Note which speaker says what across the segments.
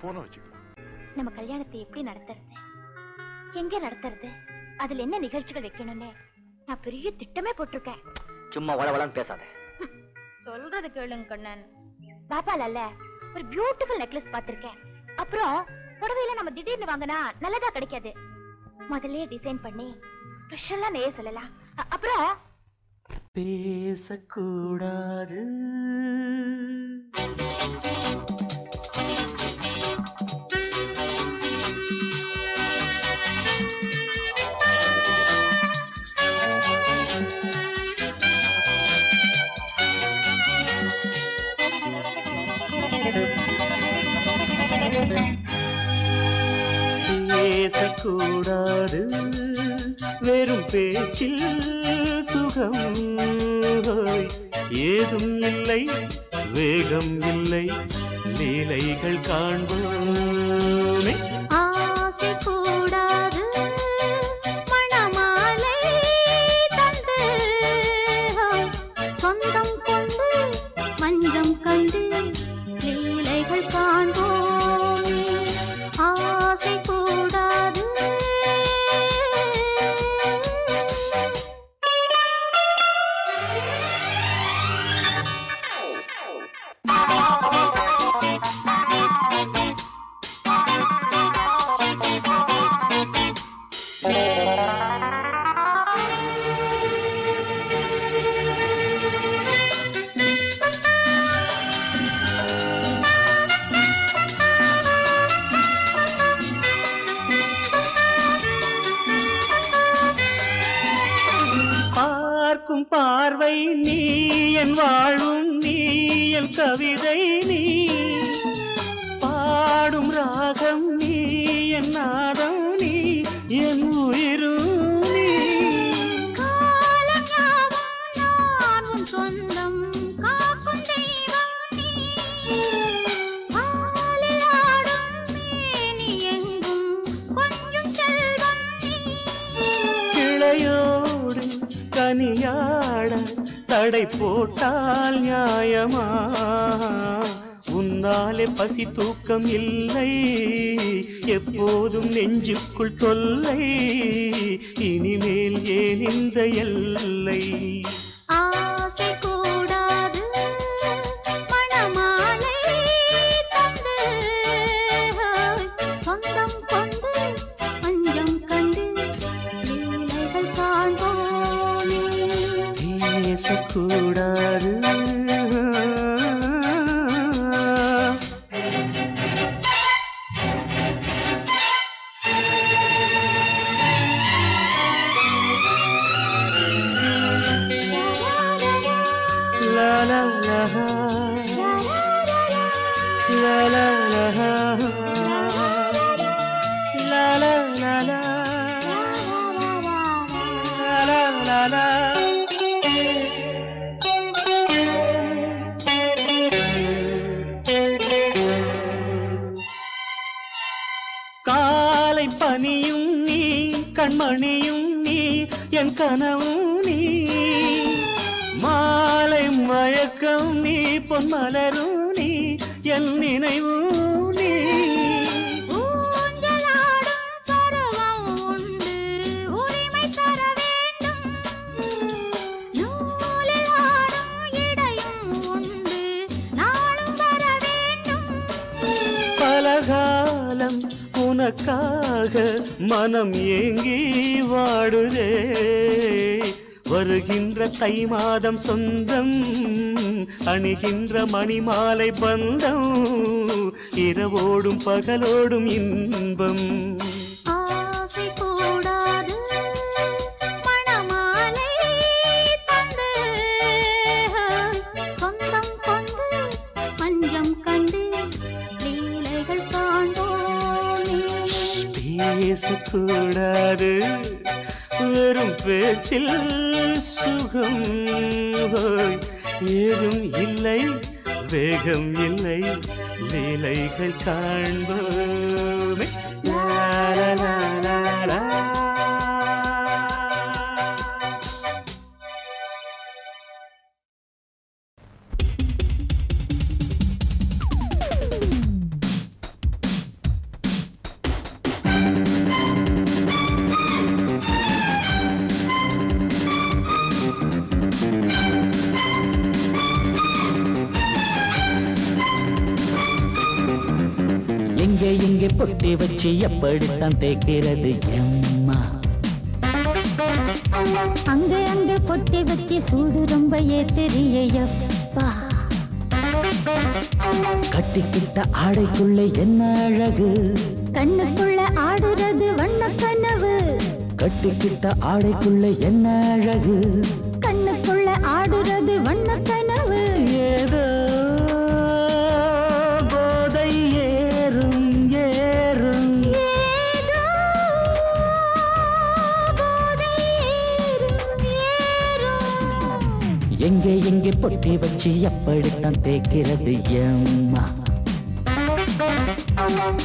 Speaker 1: போன வச்சுக்கலாம்.
Speaker 2: நம்ம கல்யாணத்தை எப்படி நடத்துறது, எங்க நடத்துறது, அதுல என்ன நிகழ்ச்சிகள் வைக்கணும்னு நான் பெரிய திட்டமே போட்டிருக்கேன்.
Speaker 3: சும்மா வளவளன்னு பேசாத.
Speaker 2: சொல்றது கேளுங்க கண்ணன். பாப்பால ஒரு பியூட்டிஃபுல் நெக்லஸ் பாத்திருக்கேன். அப்புறம் புடவையில நம்ம திடீர்னு வாங்கினா நல்லதா கிடைக்காது. முதல்ல டிசைன் பண்ணி ஸ்பெஷலா நெய்ய சொல்லலாம். அப்புறம்
Speaker 4: பேசக்கூடாது, பேசக்கூடாது, வெறும் பேச்சில் சுகம் ஏதும் இல்லை, வேகம் இல்லை, லீலைகள் காண்போமே.
Speaker 2: ஆசை கூடாது, மணமாலை தந்து சொந்தம் கொண்டு மஞ்சம் கண்டு லீலைகள் காண்போமே. ஆசை கூடாது.
Speaker 4: பார்க்கும் பார்வை நீ, என் வாழும் நீ, என் கவிதை நீ, பாடும் ராகம் நீ, என் நாதம் நீ, என் உயிரும் நீ.
Speaker 2: நான் உன் சொந்தம் காக்கும் தெய்வம் நீ. ஆலில் ஆடும் மேனி எங்கும் கொஞ்சம் செல்வம் நீ.
Speaker 4: கிளையோடு கனியாட தடை போட்டால் நியாயமா? உன்னாலே பசி தூக்கம் இல்லை, எப்போதும் நெஞ்சுக்குள் தொல்லை, இனிமேல் ஏன் இந்த எல்லை?
Speaker 2: ஆசை கூடாது, மணமாலை தந்து சொந்தம் கொண்டு மஞ்சம் கண்டு லீலைகள் காண்போமே.
Speaker 4: பேசக்கூடாது, la la la la la la la la la la la la la. காலை பனியும் நீ, கண்மணியும் நீ, என் கனவும் நீ, மாலை மயக்கம் நீ, பொன்மலரும் நீ, என் நினைவும் நீ.
Speaker 2: ஊஞ்சலாடும் பருவம் உண்டு, உரிமை தர வேண்டும். நூலில் ஆடும் இடையும் உண்டு, நாளும் வர வேண்டும்.
Speaker 4: பலகாலம் உனக்காக மனம் ஏங்கி வாடுதே, வருகின்ற தை மாதம் சொந்தம், அணிகின்ற மணிமாலை பந்தம், இரவோடும் பகலோடும் இன்பம்.
Speaker 2: ஆசை கூடாது, மணமாலை தந்து சொந்தம் கொண்டு மஞ்சம் கண்டு லீலைகள் காண்போமே.
Speaker 4: பேசக்கூடாது, வெறும் பேச்சில் சுகம் ஏதும் இல்லை, வேகம் இல்லை, லீலைகள் காண்போமே. லா லா லா லா லா.
Speaker 1: எங்கே பொட்டி வச்சு எப்படித்தான் தேய்க்கிறது எம்மா?
Speaker 2: அங்க பொட்டி வச்சு சூடு ரொம்ப ஏத்தெரியப்பா.
Speaker 1: கட்டிக்கிட்ட ஆடைக்குள்ள என்ன அழகு,
Speaker 2: கண்ணுக்குள்ள ஆடுறது வண்ண கனவு.
Speaker 1: கட்டிக்கிட்ட ஆடைக்குள்ள என்ன அழகு,
Speaker 2: கண்ணுக்குள்ள ஆடுறது வண்ண கனவு.
Speaker 1: ஏதோ போதை ஏறும் ஏறும்,
Speaker 2: ஏதோ போதை ஏறும் ஏறும்.
Speaker 1: எங்கே எங்கே பொட்டி வச்சு எப்படித்தான் தேய்க்கிறது எம்மா?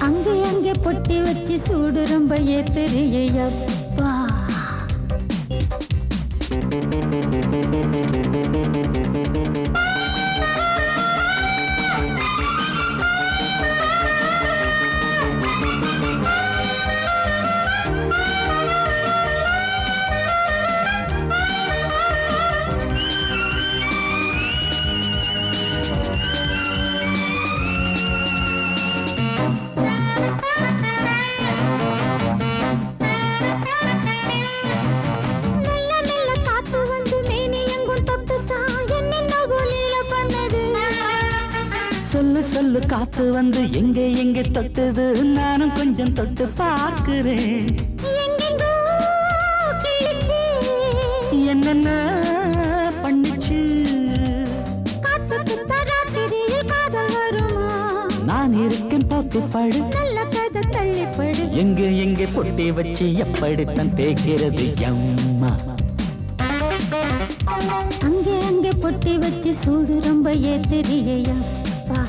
Speaker 2: அங்கே பொட்டி வச்சு சூடு ரொம்ப ஏத்தெரியப்பா.
Speaker 1: சொல்லு காத்து வந்து எங்கே எங்கே தொட்டுது, நானும் கொஞ்சம் தொட்டு பார்க்கிறேன். என்னென்ன பண்ணிச்சு, நான் இருக்கேன் பார்த்து படு, எங்கே எங்கே பொட்டி வச்சு எப்படித்தான் தேய்க்கிறது எம்மா?
Speaker 2: அங்கே பொட்டி வச்சு சூடு ரொம்ப ஏத்தெரியப்பா.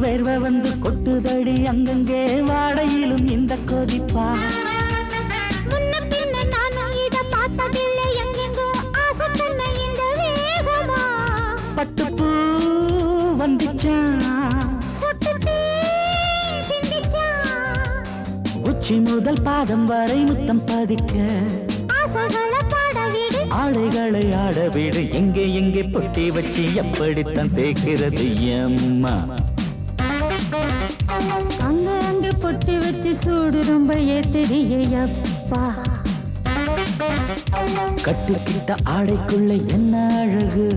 Speaker 1: வேர்வை வந்து கொட்டுதடி அங்கங்கே, வாடையிலும் இந்த கொதிப்பா.
Speaker 2: முன்ன பின்ன நானும் இத பார்த்ததில்லை, எங்கெங்கோ ஆசை தன்னை இந்த வேகமா.
Speaker 1: பட்டுப்பூ வந்துச்சா, உச்சி முதல் பாதம் வரை முத்தம் பதிக்க,
Speaker 2: ஆசைகளை பாட விடு,
Speaker 1: ஆடைகளை ஆட விடு, எங்கே எங்கே பொட்டி வச்சு எப்படித்தான் தேய்க்கிறது எம்மா?
Speaker 2: அங்கே பொட்டி வச்சு சூடு ரொம்ப ஏத்தெரியப்பா.
Speaker 1: கட்டிக்கிட்ட ஆடைக்குள்ள என்ன அழகு,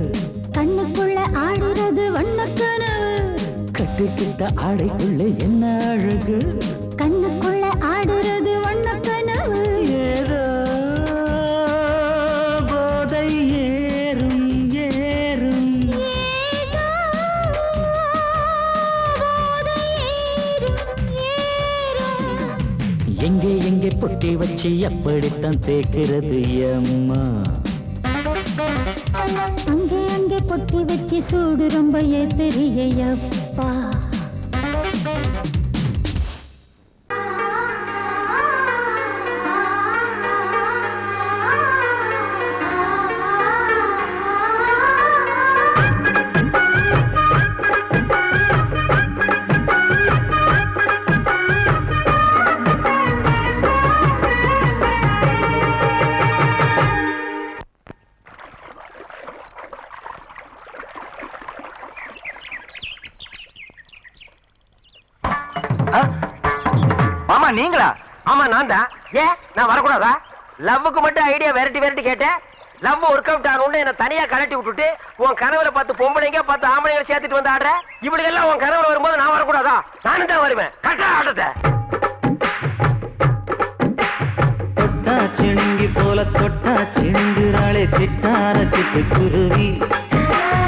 Speaker 2: கண்ணுக்குள்ள ஆடுறது வண்ண கனவு.
Speaker 1: கட்டிக்கிட்ட ஆடைக்குள்ள என்ன அழகு,
Speaker 2: கண்ணுக்குள்ள ஆடுறது வண்ண கனவு.
Speaker 1: ஏதோ போதை ஏறும் ஏறும்,
Speaker 2: ஏதோ போதை ஏறும் ஏறும்.
Speaker 1: எங்கே எங்கே பொட்டி வச்சு எப்படித்தான் தேய்க்கிறது எம்மா?
Speaker 2: அங்கே பொட்டி வச்சு சூடு ரொம்ப ஏத்தெரியப்பா.
Speaker 3: மாமா நீங்களா? ஆமா நான் தான். ஏன் நான் வரக்கூடாதா? லவ்வுக்கு மட்டும் ஐடியா வெரைட்டி வெரைட்டி கேட்டேன். லவ் ஒர்க் அவுட் ஆகணும்னு என்ன தனியா கலட்டி விட்டுட்டு உன் கனவுல 10 பொம்பளைங்க 10 ஆம்பளைங்களை சேர்த்துட்டு வந்து ஆடுற. இப்படி எல்லாம் உன் கனவுல வரும்போது நான் வரக்கூடாதா? நானும் தான் வருவேன். கரெக்டா ஆடுறத
Speaker 1: தொட்டா சிணுங்கி போல தொட்டா சிணுங்குறாளே சிட்டார சிட்டுக்குருவி,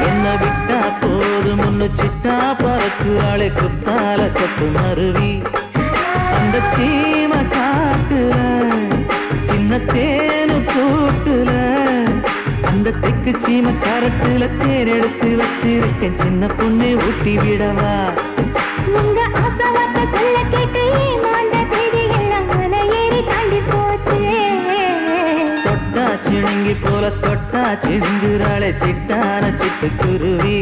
Speaker 1: என்ன விட்டா போதும் முன்னு சிட்டா பறக்குறாளே குத்தால கொத்து மருவி. அந்த சீம காட்டுல சின்ன தேனு கூட்டுல, அந்த தெக்கு சீம கரட்டுல தேர் எடுத்து வச்சிருக்கேன், சின்ன பொண்ணு ஊட்டி விடவா?
Speaker 2: உங்க ஆசவாக்க சொல்ல கேட்டு ஏமாண்ட செய்தி எல்லாம்
Speaker 1: சிணுங்கி போல தொட்டா சிந்துறாளே சிட்டான சிட்டுக்குருவி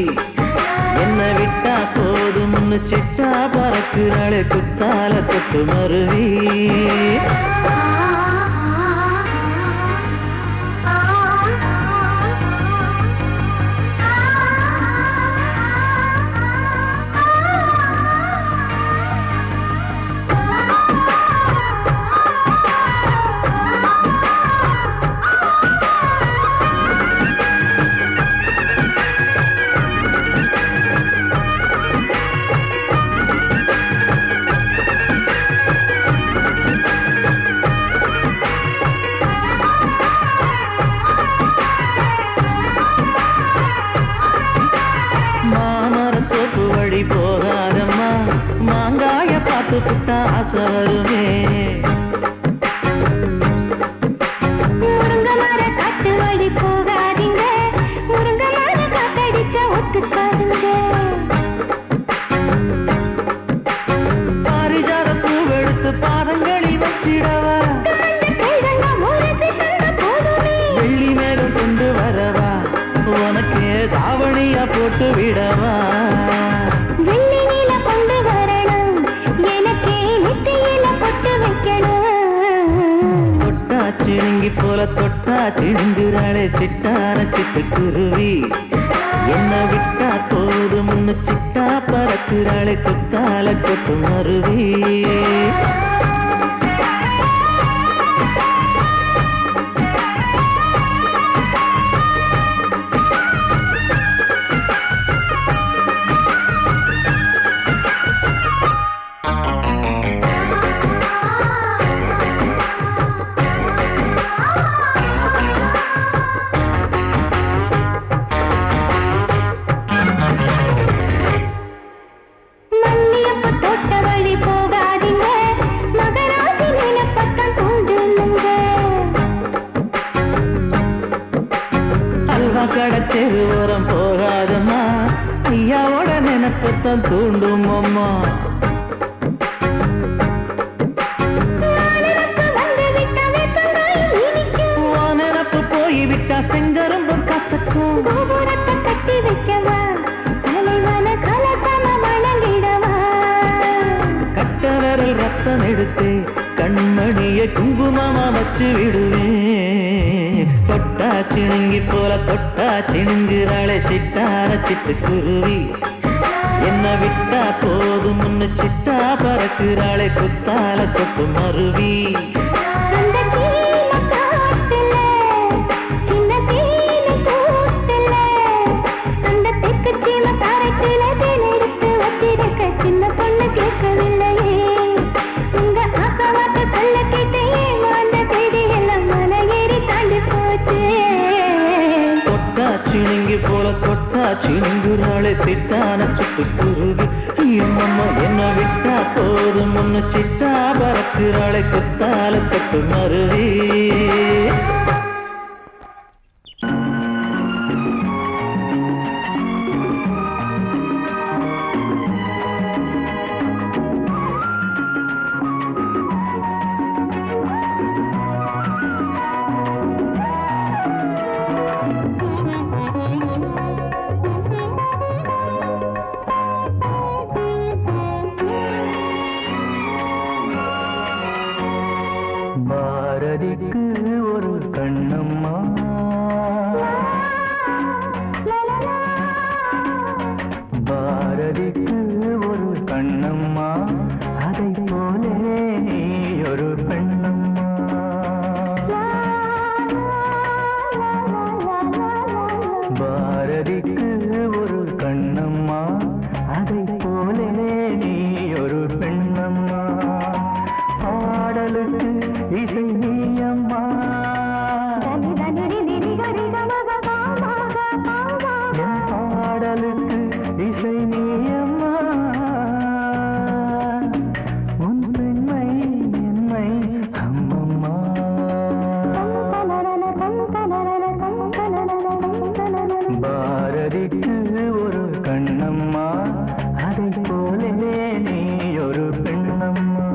Speaker 1: என்ன விட்டா போதும்னு சிட்டா பறக்குறாளே குத்தால கொத்து மருவி போகாதம்மா மாங்காய பார்த்து புட்டா ஆசை வருமே
Speaker 2: முருங்க மர காட்டு வழி போகாதீங்க முருங்க மர காத்தடிச்ச ஒத்துக்காதுங்க
Speaker 1: பாரிஜாத பூவெடுத்து பாதங்களில் வச்சிடவா வெள்ளி மேலும் கொண்டு வரவா உனக்கு தாவணியா போட்டு விடவா
Speaker 2: வெள்ளி நீல கொண்டு வரணும் எனக்கே நெத்தியில பொட்டு வைக்கணும்
Speaker 1: தொட்டா சிணுங்கி போல தொட்டா சிணுங்குறாளே சிட்டான சிட்டுக்குருவி என்ன விட்டா போதும்னு சிட்டா பறக்குறாளே குத்தால கொத்து மருவி கடத்தெரு ஓரம் போகாதம்மா ஐயாவோட நினைப்பத்தான் தூண்டும் அம்மா நினப்பு போய்விட்டா செங்கரும்பு கசக்கும்
Speaker 2: கட்டி வைக்கவா தலைவன கலத்தம வணங்கிடவா
Speaker 1: கட்ட விரல் ரத்தம் எடுத்து கண்மணிய குங்குமமா வச்சு விடுவேன் தொட்டா சிணுங்கி போல தொட்டா சிணுங்குறாளே சிட்டான சிட்டுக்குருவி என்ன விட்டா போதும்னு சிட்டா பறக்குறாளே குத்தால கொத்து மருவி
Speaker 2: சின்ன பொண்ணு கேட்கவில்லையே உங்க ஆசவாக்க சொல்ல கேட்டே அந்த தேடி எல்லாம் மலை ஏறி தாண்டி போச்சு
Speaker 1: தொட்டா சிணுங்கி போல தொட்டா சிணுங்குறாளே சிட்டான சிட்டுக்குருவி அம்மம்மா என்ன விட்டா போதும் ஒன்னு சிட்டா பறக்குறாளே குத்தால கொத்து மருவி பாரதிக்கு ஒரு கண்ணம்மா பாரதிக்கு ஒரு கண்ணம்மா அதை போலே நீ ஒரு பெண்ணம்மா பாரதிக்கு ஒரு கண்ணம்மா அதை போலே நீ ஒரு பெண்ணம்மா பாடலுக்கு இசை நீயம்மா பாடலுக்கு இசை நீயம்மா உன் பெண்மை என்னை அம்மம்மா பாரதிக்கு ஒரு கண்ணம்மா அதை போலே நீ ஒரு பெண்ணம்மா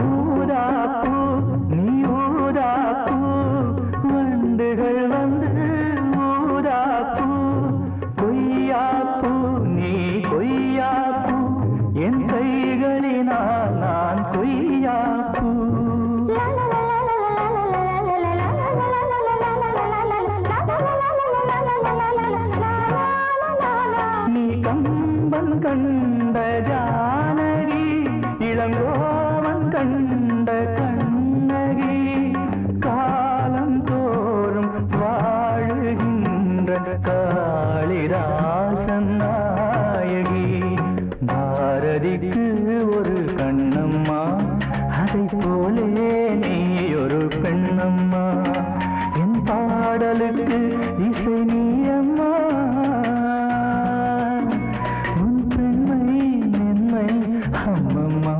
Speaker 1: ஊதாப்பூ நீ ஊதாப்பூ வண்டுகள் வந்து ஊதாப்பூ கொய்யாப்பூ நீ கொய்யாப்பூ என் கைகளினால் நான் கொய்யாப்பூ நீ கம்பன் கண்ட ஜானகி இளங்கோவன் கண்ட கண்ணகி காலம் தோறும் வாழுகின்ற காளிதாசன் நாயகி பாரதிக்கு ஒரு கண்ணம்மா அதை போலே நீ ஒரு பெண்ணம்மா என் பாடலுக்கு இசை நீ அம்மா உன் பெண்மை மென்மை அம்மம்மா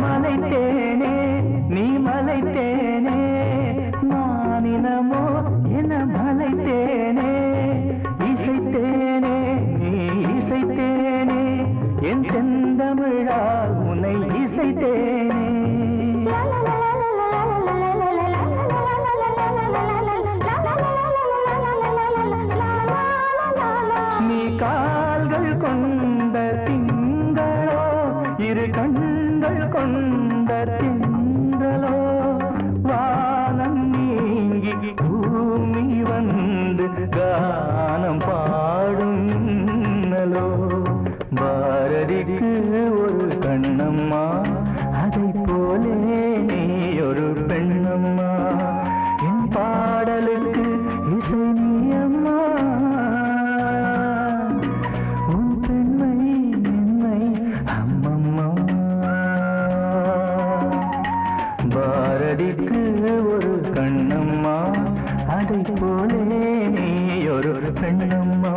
Speaker 1: மலைத்தேனே நீ மலைத்தேனே நானினமோ என மலைத்தேனே இசைத்தேனே நீ இசைத்தேனே என் செந்தமிழால் உன்னை இசைத்தேனே நீ கால்கள் கொண்ட திங்களோ இரு கண்கள் கொண்ட திங்களோ வானம் நீங்கி பூமி வந்து கானம் பாடும் மின்னலோ பாரதிக்கு ஒரு கண்ணம்மா அதை போலே நீ ஒரு பெண்ணம்மா என் பாடலுக்கு இசை நீ அம்மா உன் பெண்மை மென்மை அம்மம்மா பாரதிக்கு ஒரு கண்ணம்மா அதை போலே நீ ஒரு பெண்ணம்மா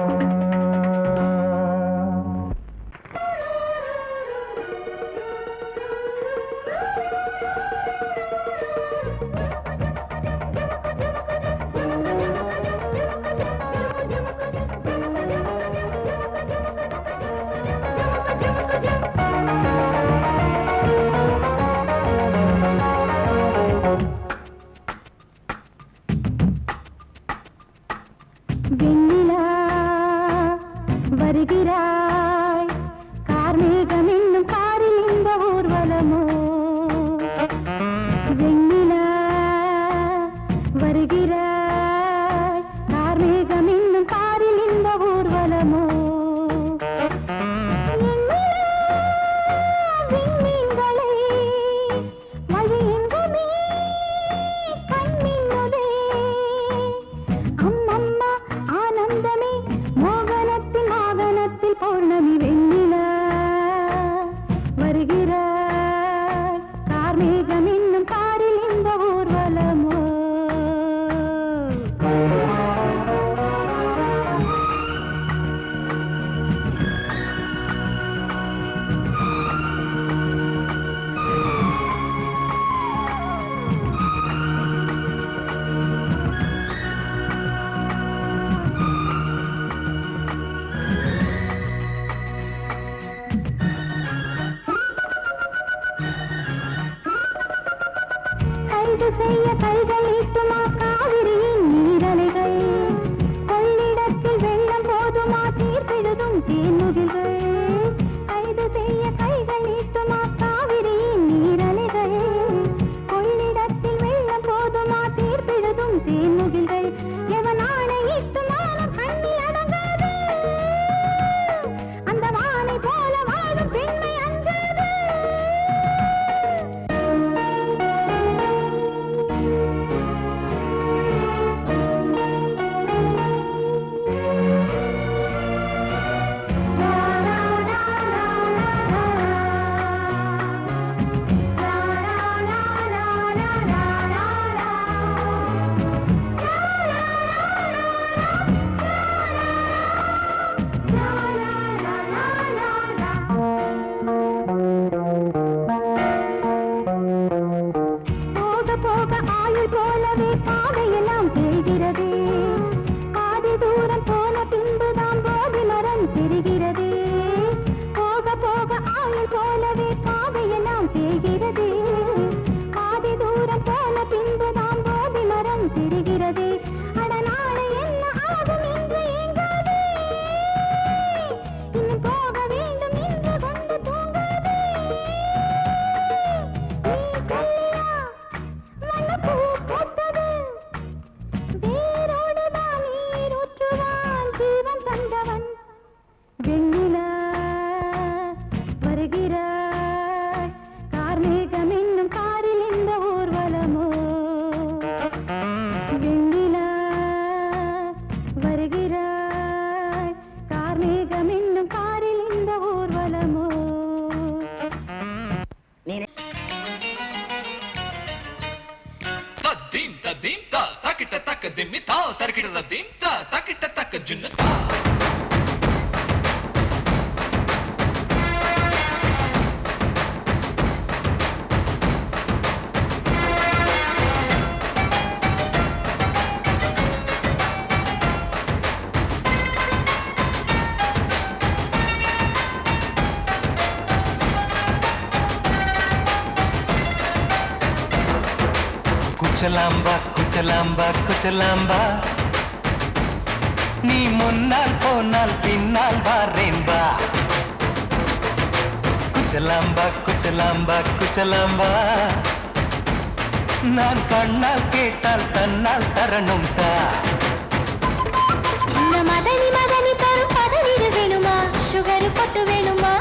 Speaker 2: வெண்ணிலா
Speaker 5: திம்மி தா தர்க்கிட்ட திம் தா தக்கிட்ட தக்க ஜுன்னு தா
Speaker 6: குச்சலாம்பா குச்சலாம்பா குச்சலாம்பா நீ முன்னால் போனால் பின்னால் வாரேன்பா குச்சலாம்பா குச்சலாம்பா குச்சலாம்பா நான் கண்ணால் கேட்டால் தன்னால் தரணும் தா
Speaker 2: சின்ன மதனி மதனி தரும் பதநீர் வேணுமா சுகர் பொட்டு வேணுமா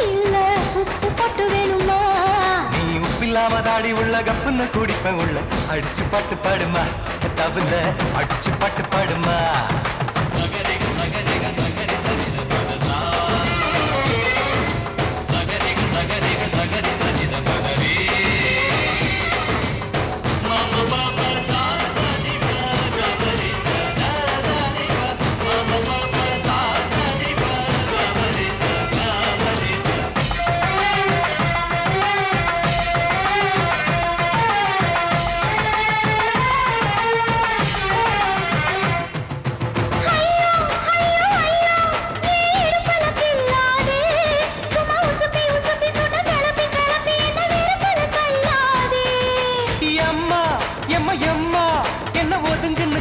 Speaker 2: இல்ல உப்பு பொட்டு வேணுமா
Speaker 6: நீ உப்பில்லாம தாடி உள்ள கப்புன்னு குடிப்ப உள்ள அடிச்சு பாட்டு பாடுமா தகுந்த அடிச்சு பாட்டு பாடுமா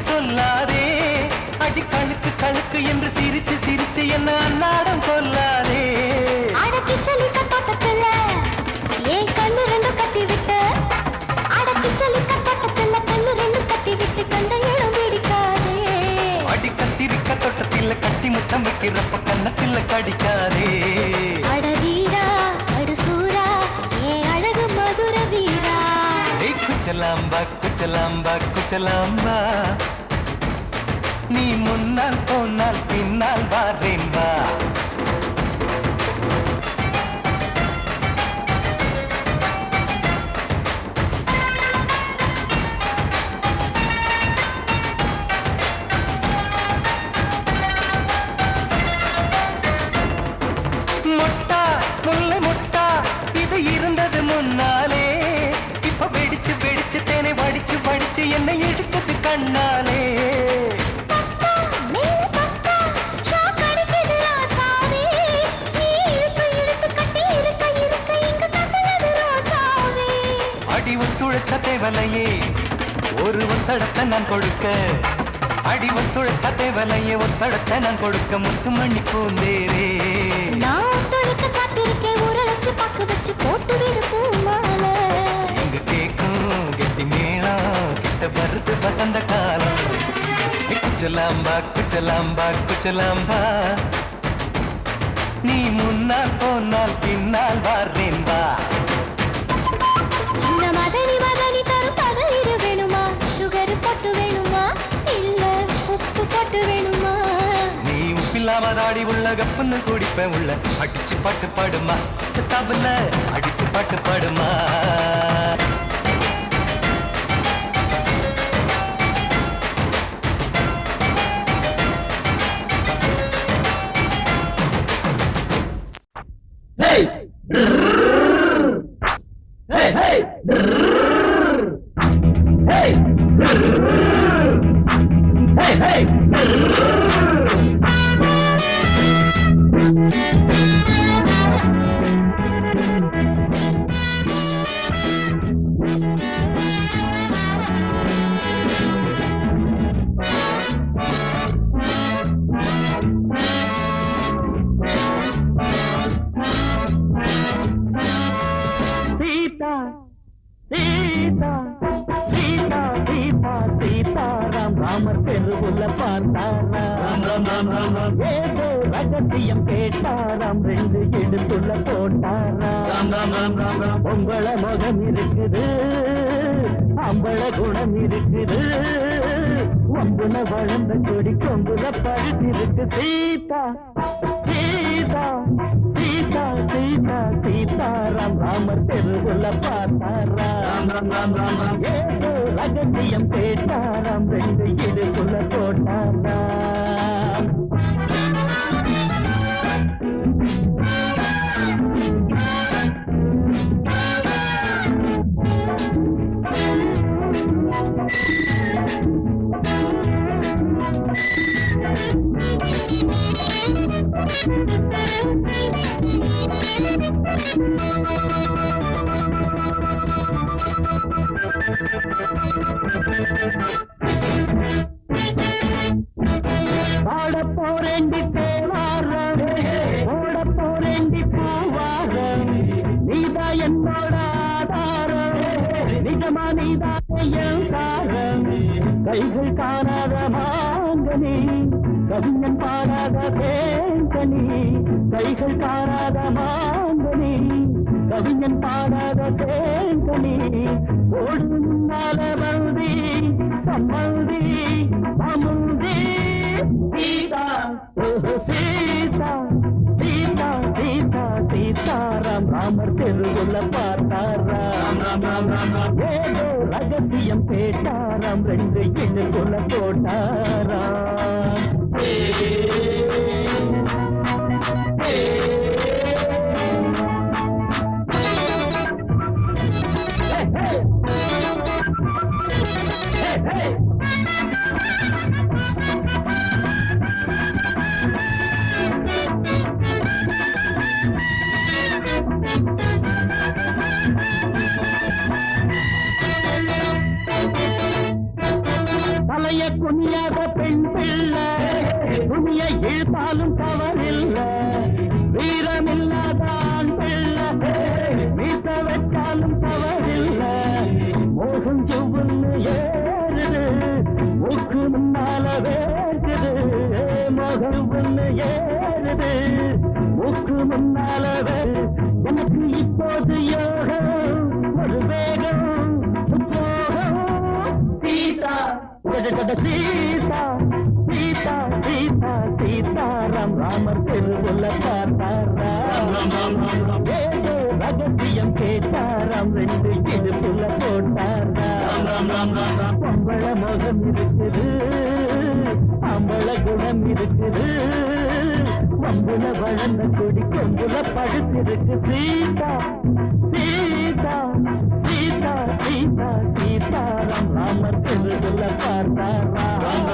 Speaker 6: சொல்லாதே அடி கழுக்கு கழுக்கு என்று சிரிச்சு சிரிச்சு என்ன அன்னாடம் கொல்லாதே
Speaker 2: அடக்கி சொல்லிக்க தோட்டத்துல ஏன் கண்ணு ரெண்டு கட்டி விட்டு அடக்கி சொல்லிக்க தோட்டத்துல கண்ணு ரெண்டு கட்டி விட்டு கண்ட இடம் பிடிக்காதே
Speaker 6: அடி கத்திரிக்க தோட்டத்தில் கட்டி முத்தம் வைக்கிறப்ப கண்ணத்தில் கடிக்காதே
Speaker 2: அட வீரா அடு சூரா ஏன் அழகு மதுர வீரா
Speaker 6: குச்சலாம்பா குச்சலாம்பா குச்சலாம்பா நீ முன்னால் போனால் பின்னால் வாரேன்பா மொட்டா முல்லை மொட்டா இது இருந்தது முன்னாலே இப்ப வெடிச்சு வெடிச்சு தேனை வடிச்சு வடிச்சு என்னை எடுத்தது கண்ணாலே அடி ஒத்துழைச்ச தேவலையே ஒரு ஒத்தடத்தை நான் கொடுக்க அடி ஒத்துழைச்ச தேவலையே ஒத்தடத்தை நான் கொடுக்க முத்துமணி பூந்தேரே
Speaker 2: நான் தொழிக்க காத்திருக்கேன் உரளைச்சு பக்கு வச்சு போட்டு விடு பூமால
Speaker 6: எங்க கேக்கும் கெட்டி மேளம் கிட்ட வருது வசந்த காலம் குச்சலாம்பா குச்சலாம்பா குச்சலாம்பா நீ முன்னால் போனால் பின்னால் வாரேன்பா
Speaker 2: சின்ன மதனி மதனி தரும் பதநீர் வேணுமா சுகர் பொட்டு வேணுமா இல்ல உப்பு பொட்டு வேணுமா
Speaker 6: நீ உப்பில்லாம தாடி உள்ள கப்புன்னு குடிப்ப உள்ள அடிச்சு பாட்டு பாடுமா தபல அடிச்சு பாட்டு பாடுமா ரகசியம் கேட்டாராம் ரெண்டு எடுத்துள்ள போட்டாராம் பொங்கல முகம் இருக்குது அம்பள குணம் இருக்குது ஒம்புல வளர்ந்த கொடி கொங்குல பழுத்திருக்கு சீதா சீதா சீதா
Speaker 1: சீதா சீதா சீதாராம் ராமர் தெருவுல பார்த்தாராம் ஏதோ ரகசியம் கேட்டாராம் ரெண்டு இடுக்குள்ள போட்டாராம் பாட போரேண்டி தேவாரம் ஓட போரேண்டி பூவாரம் நீதா என்னோட ஆதாரம் நிஜமா நீதா என் தாரம் கைகள் காணாத மாங்கனி கவிஞன் பாடாத தேங்கனி கைகள் காணாத மாங்கனி கவிஞன் பாடாத தேங்கனி ஓடும் நாளவந்தி சம்மந்தி அமுந்தி சீதா சீதா சீதா சீதா சீதாராம் ராமர் தெருவுல பார்த்தாராம் ஏதோ ரகசியம் கேட்டாராம் ரெண்டு இடுக்குள்ள போட்டாராம் தலைய குனியாத பெண் பிள்ளை துணிய இழுத்தாலும் தவறில்ல வீரமில்லாத ஆண் பிள்ளை மீச வச்சாலும் தவறில்ல மோகம் செவ்வுன்னு ஏறுது மூக்கு முன்னால வேர்க்குது மோகம் ஒண்ணு ஏறுது மூக்கு முன்னால எனக்கு இப்போது யோகம் ஒரு வேகம் உத்யோகம் சீதா சீதா சீதா சீதா சீதாராம் ராமர் தெருவுல பார்த்தாராம் ஏதோ ரகசியம் கேட்டாராம் ரெண்டு இடுப்புல போட்டாராம் பொம்பள முகம் இருக்குது அம்பள குணம் இருக்குது வம்புல வளர்ந்த கொடி கொம்புல படுத்திருக்கு சீதா சீதா சீதா சீதா சீதாராம் ராமர் தெருவுல பார்த்தாராம்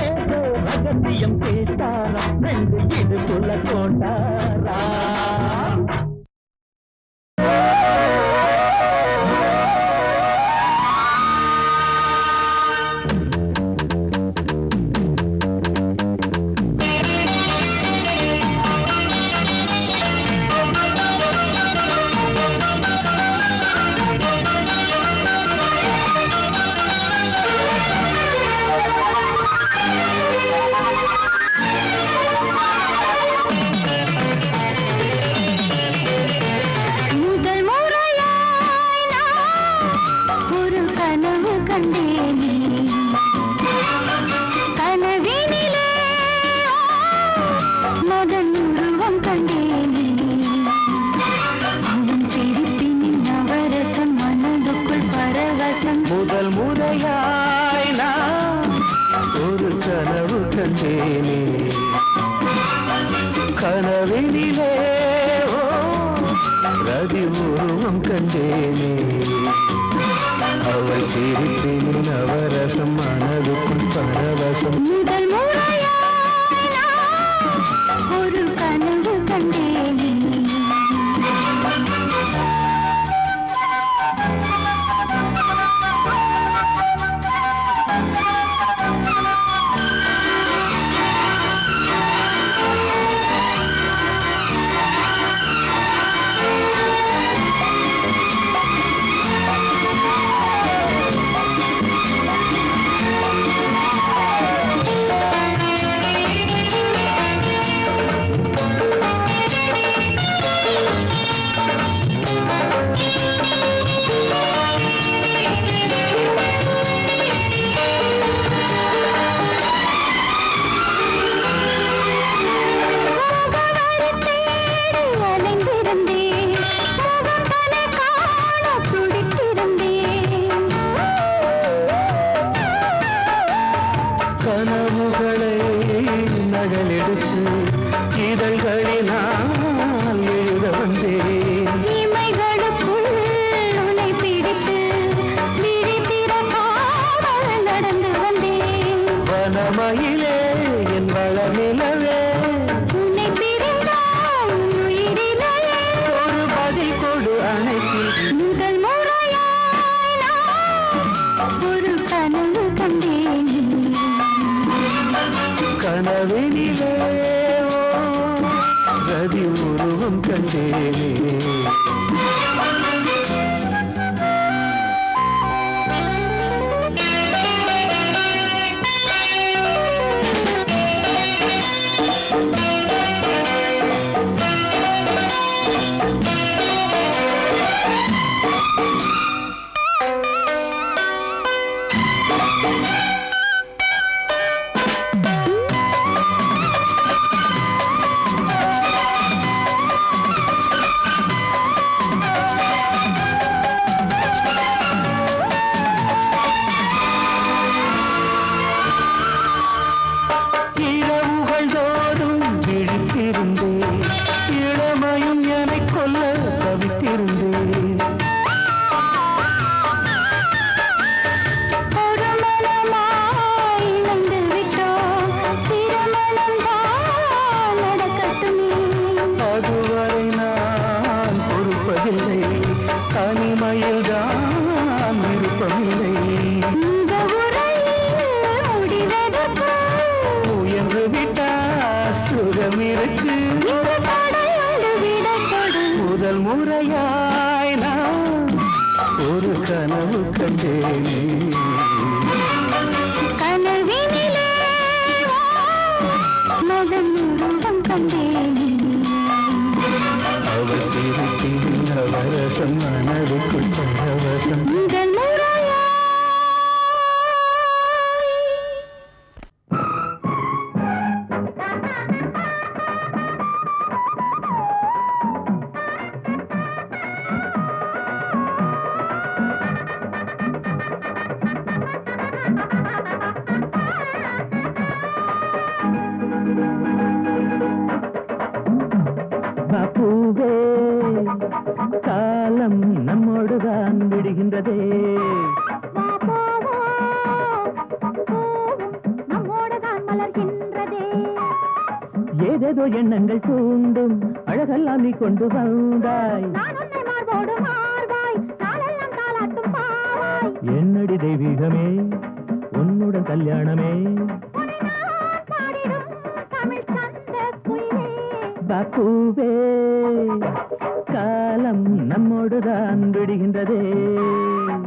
Speaker 1: ஏதோ ரகசியம் கேட்டாராம் ரெண்டு இடுக்குள்ள போட்டாராம் முதல் முறையாய் நான் ஒரு கனவு கண்டேனே கனவினிலே ரதி உருவம் கண்டேனே அவள் சிரிப்பின் நவரசம் மனதுக்குள் பரவசம்
Speaker 2: முதல் முறையாய் நான் ஒரு கனவு கண்டேனே
Speaker 4: இளமையிலே என் வளநிலவே
Speaker 2: உன்னை பிரிந்தால் உயிரிலே
Speaker 4: ஒரு பதில் கொடு அணைத்தில்
Speaker 2: முதல் முறையாய் நான் ஒரு கனவு கண்டேன்
Speaker 4: கனவினிலே ரதி உருவம் கண்டேனே இளமையும் என்னை கொல்ல தவித்திருந்தேன்
Speaker 2: ஒரு மனமாய் இணைந்து விட்டோம் திருமணம் தான் நடக்கட்டுமே
Speaker 4: அதுவரை நான் பொறுப்பதில்லை தனிமையில் தான் விருப்பமில்லை
Speaker 2: இந்த உரையில் முடிவதற்கு
Speaker 4: முயன்று விட்டால் சுகம் இருக்கு
Speaker 2: இந்த தடையோடு விடப்படு
Speaker 4: முதல் முறையாய் நான் ஒரு கனவு கண்டேனே
Speaker 2: கனவினிலே மகன் உருவம் கண்டேன்
Speaker 4: அவள் சிரிப்பின் நவரசம் மனதுக்குள் பரவசம்
Speaker 2: முதல் முறையாய்
Speaker 1: பூவே காலம் நம்மோடுதான் விடுகின்றதே
Speaker 2: வா போவோம் நம்மோடுதான் மலர்கின்றதே
Speaker 1: ஏதேதோ எண்ணங்கள் தூண்டும் அழகெல்லாம் நீ கொண்டு வந்தாய்
Speaker 2: நான் உன்னை மார்போடு மார்பாய் நாளெல்லாம் தாலாட்டும் பாவாய்
Speaker 1: என்னடி தெய்வீகமே உன்னுடன் கல்யாணமே
Speaker 2: உன்னை நான் பாடிடும் தமிழ் சந்த குயிலே
Speaker 1: பூவே காலம் நம்மோடுதான் விடுகின்றதே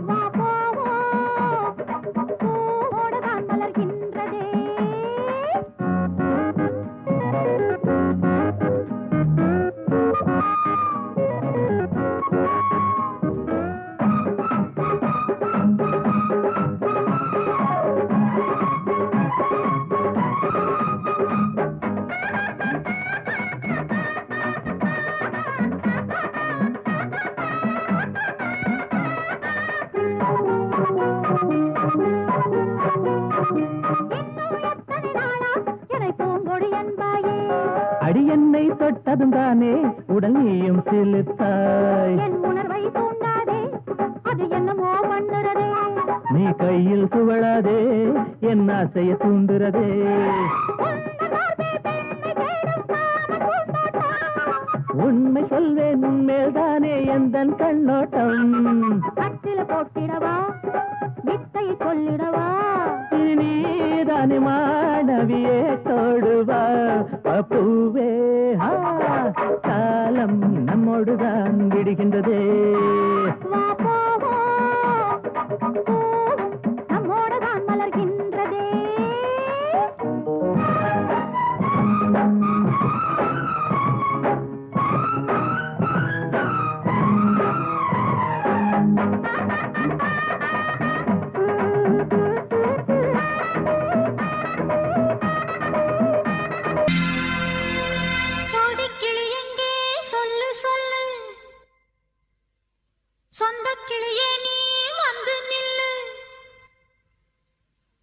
Speaker 2: வா போவோம் பூவோடுதான் மலர்கின்றதே
Speaker 1: அடி என்னை தொட்டதும் தானே உடல் நீயும் சிலிர்த்தாய்
Speaker 2: என் உணர்வை தூண்டாதே அது என்னமோ பண்ணுறதே
Speaker 1: நீ கையில் துவளாதே என் ஆசையை தூண்டுறதே உண்மை சொல்வேன் மேல்தானே எந்தன் கண்ணோட்டம்
Speaker 2: கட்டில போட்டிடவா வித்தை சொல்லிடவா
Speaker 1: நீதானே மாணவியே தோடுவா பூவே காலம் நம்மோடுதான் விடுகின்றதே
Speaker 2: வா போவோம் பூவும் நம்மோடுதான் மலர்கின்றதே
Speaker 7: சோடிக்கிளி எங்கே சொல்லு சொல்லு சொந்த கிளியே நீ வந்து நில்லு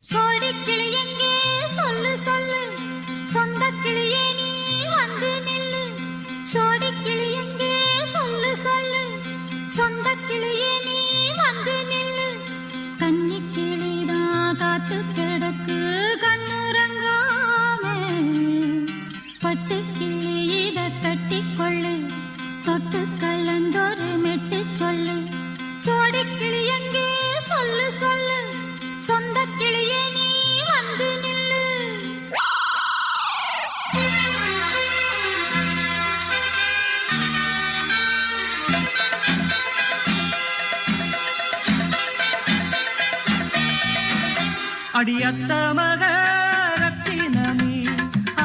Speaker 7: சோடிக்கிளி எங்கே சொல்லு சொல்லு சொந்த கிளியே நீ வந்து நில்லு சோடிக்கிளி எங்கே சொல்லு சொல்லு சொந்த கிளியே நீ வந்து நில்லு கன்னி கிளிதான் காத்து கிடக்கு கண்ணுற சோடி கிளி எங்கே சொல்லு சொல்லு சொந்த கிளியே நீ வந்து நில்லு
Speaker 4: அடியத்த மக ரத்தினமே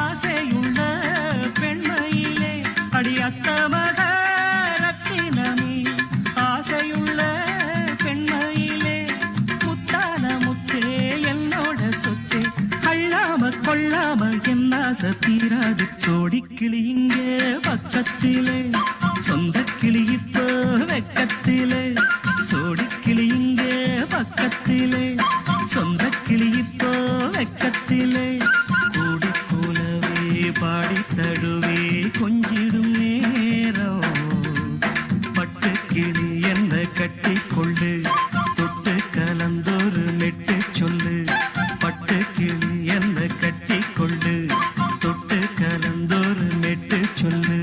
Speaker 4: ஆசையுள்ள பெண்மையிலே அடியத்த மக ரத்தினமே ஆசையுள்ள பெண்மையிலே முத்தான முத்தே என்னோட சொத்தே அள்ளாம கொள்ளாம என்ன தீராது சோடிக்கிளி இங்கே பக்கத்திலே சொந்த கிளி இப்போ வெக்கத்திலே சோடிக்கிளி இங்கே பக்கத்திலே சொந்த கிளி இப்போ வெக்கத்திலே கூடி போலவே பாடி தழுவே கொஞ்சிடும் நேரம் பட்டு கிளி என்ன கட்டி கொண்டு தொட்டு கலந்தொரு நெட்டு சொல்லு பட்டு கிளி என்ன கட்டி கொண்டு தொட்டு கலந்தொரு நெட்டு சொல்லு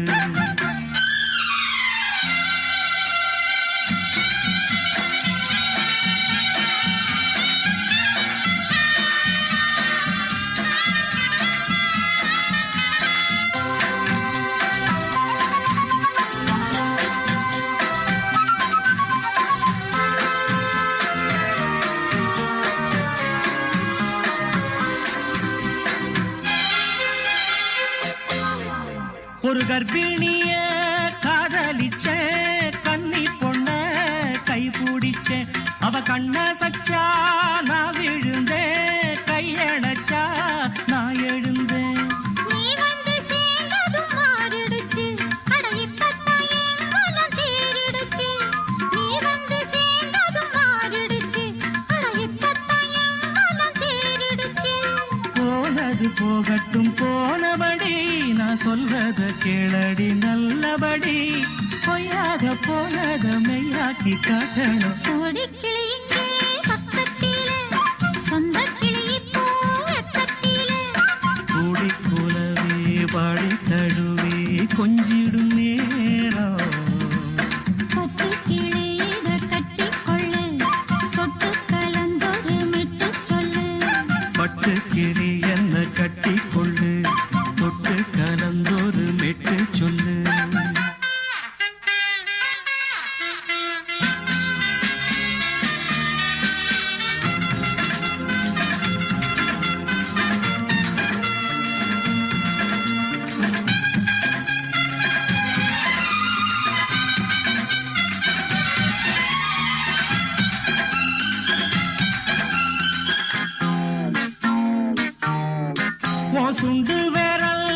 Speaker 4: ஒரு கர்ப்பிணிய காதலிச்ச கண்ணி பொண்ண கை பிடிச்ச அவ கண்ண சச்சா நான் விழுந்தேன் கையடைச்சா நான் எழுந்தேன்
Speaker 7: நீ வந்து சேர்ந்ததும் மாறிடுச்சு அட இப்பத்தான் என் மனம் தேறிடுச்சு நீ வந்து சேர்ந்ததும் மாறிடுச்சு அட இப்பத்தான் என் மனம் தேறிடுச்சு
Speaker 4: போனது போகட்டும் போனபடி நான் சொல்றத கேளடி நல்லபடி பொய்யாக போனத மெய்யாக்கி காட்டணும்
Speaker 7: சோடி கிளி இங்கே பக்கத்திலே சொந்த கிளி இப்போ வெக்கத்திலே
Speaker 4: கூடி போலவே பாடி தழுவே கொஞ்சிடும் நேரம்
Speaker 7: பட்டு கிளி இத கட்டிக்கொள்ளு தொட்டு கலந்தொரு மிட்டு சொல்லு
Speaker 4: பட்டு கிளி என்ன கட்டி கொள்ளு தொட்டு கலந்தொரு மெட்டு சொல்லு உன் சுண்டு விரல்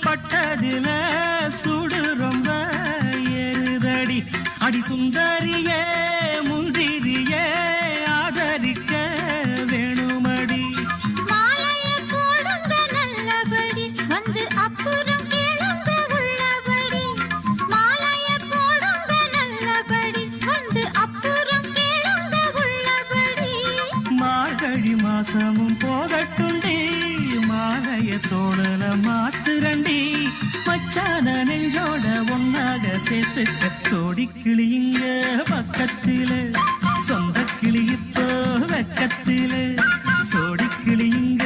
Speaker 4: பட்டதில சுடு ரொம்ப ஏறுதடி அடி சுந்தரியே முந்திரியே ஆதரிக்க வேணுமடி
Speaker 7: மாலைய போடுங்க நல்லபடி வந்து அப்புறம் கேளுங்க உள்ளபடி மாலைய போடுங்க நல்லபடி வந்து அப்புறம் கேளுங்க உள்ளபடி
Speaker 4: மார்கழி மாசமும் போகட்டுண்டி மாலைய தோழல மாத்துரண்டி மச்சான நெஞ்சோட ஒன்னாக சேர்த்துக்க சோடி கிளியுங்க பக்கத்திலே சொந்த கிளி இப்போ வெக்கத்திலே சோடி கிளியுங்க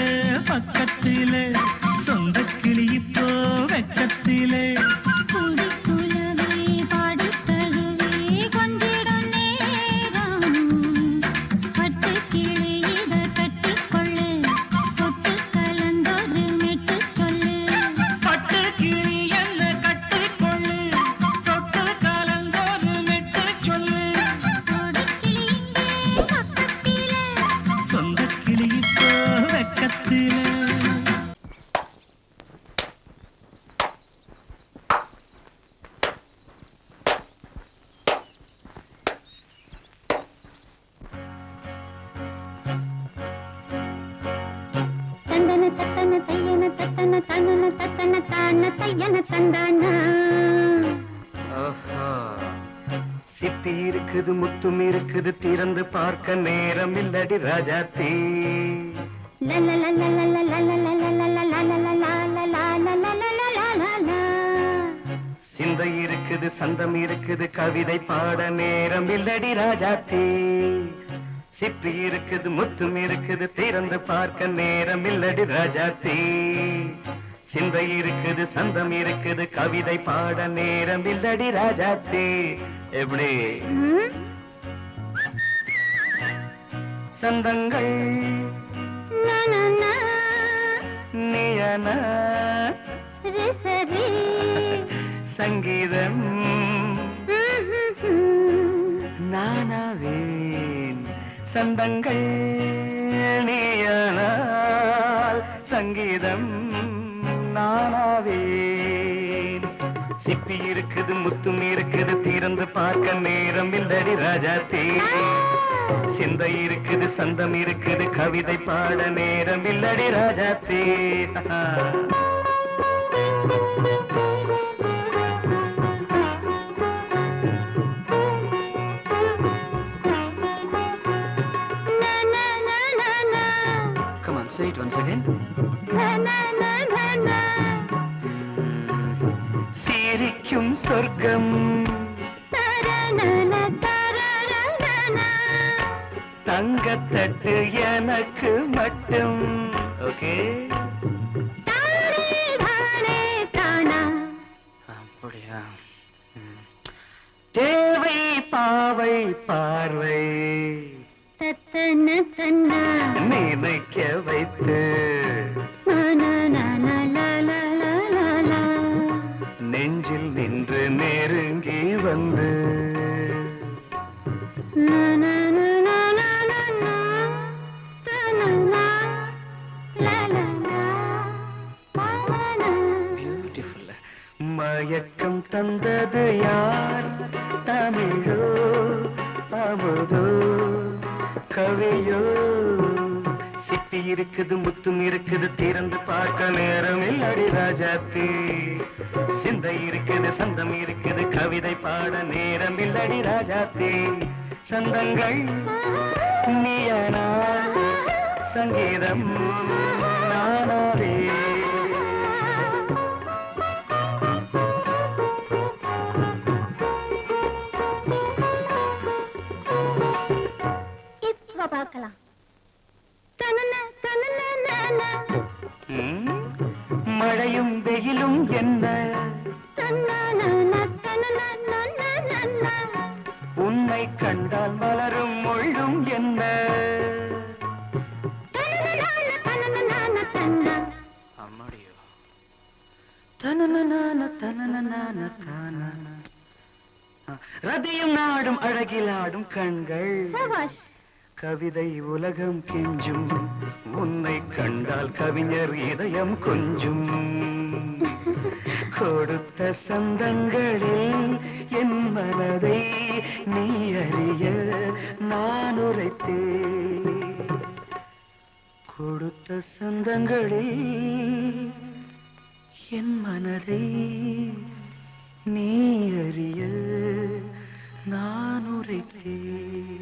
Speaker 4: பக்கத்திலே சொந்த கிளி இப்போ வெக்கத்திலே
Speaker 7: கூடி குலவே பாடி தழுவே கொஞ்சிடும் நேரம் பட்டு கிளி இத கட்டிக்கொள்ளு தொட்டு கலந்தொரு மெட்டு சொல்லு
Speaker 4: பட்டு கிளி என்ன கட்டிக்கொள்ளு தொட்டு கலந்தொரு மெட்டு சொல்லு
Speaker 7: சோடி கிளி இங்கே பக்கத்திலே
Speaker 4: சொந்த கிளி இப்போ வெக்கத்திலே
Speaker 2: தந்தன தத்தன தையன தத்தன தனன தத்தன தான தையன தந்தானா
Speaker 6: சிப்பி இருக்குது முத்தும் இருக்குது திறந்து பார்க்க நேரம் இல்லடி ராஜாத்தே சிந்தை இருக்குது சந்தம் இருக்குது கவிதை பாட நேரம் இல்லடி ராஜாத்தே சிப்பி இருக்குது முத்தும் இருக்குது திறந்து பார்க்க நேரம் இல்லடி ராஜாத்தே சிந்தை இருக்குது சந்தம் இருக்குது கவிதை பாட நேரம் இல்லடி ராஜாத்தே எப்படி சந்தங்கள் நீயன சங்கீதம் நானாவேன் சந்தங்கள் நீயானால் சங்கீதம் நானாவேன் சிப்பி இருக்குது முத்தும் இருக்குது திறந்து பார்க்க நேரம் இல்லடி ராஜாத்தே சிந்தை இருக்குது சந்தம் இருக்குது கவிதை பாட நேரம் இல்லடி ராஜாத்தே Say it once again. சிரிக்கும் சொர்க்கம் தங்கத்தட்டு எனக்கு மட்டும் ஓகே அப்படியா தேவை பாவை பார்வை நினைக்க வைத்து நெஞ்சில் நின்று நெருங்கி வந்து மயக்கம் தந்தது யார் தமிழோ அமுதோ கவியோ சிப்பி இருக்குது முத்தும் இருக்குது திறந்து பார்க்க நேரம் இல்லடி ராஜாத்தே சிந்தை இருக்குது சந்தம் இருக்குது கவிதை பாட நேரம் இல்லடி ராஜாத்தே சந்தங்கள் நீயனா சங்கீதம் நானாவே
Speaker 2: பார்க்கலாம்
Speaker 6: மழையும் வெயிலும் என்ன உன்னை கண்டால் மலரும் மொழியும் என்ன அம்மாடியோ ரதியும் நாடும் அழகிலாடும் கண்கள் கவிதை உலகம் கெஞ்சும் உன்னை கண்டால் கவிஞர் இதயம் கொஞ்சும் கொடுத்த சந்தங்களில் என் மனதை நீ அறிய நான் உரைத்தேன் கொடுத்த சந்தங்களில் என் மனதை நீ அறிய நான் உரைத்தேன்